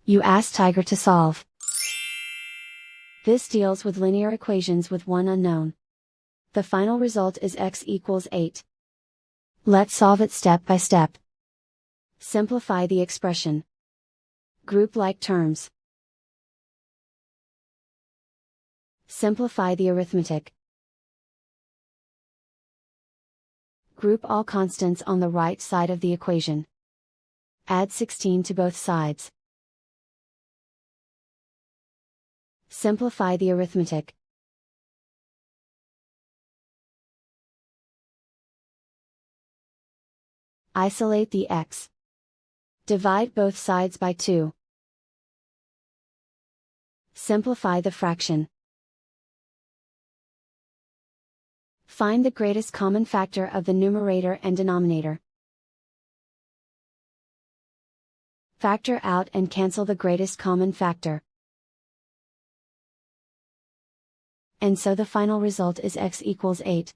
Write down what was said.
You ask Tiger to solve. This deals with linear equations with one unknown. The final result is x equals 8. Let's solve it step by step. Simplify the expression. Group like terms. Simplify the arithmetic. Group all constants on the right side of the equation. Add 16 to both sides. Simplify the arithmetic. Isolate the x. Divide both sides by 2. Simplify the fraction. Find the greatest common factor of the numerator and denominator. Factor out and cancel the greatest common factor. And so the final result is x equals 8.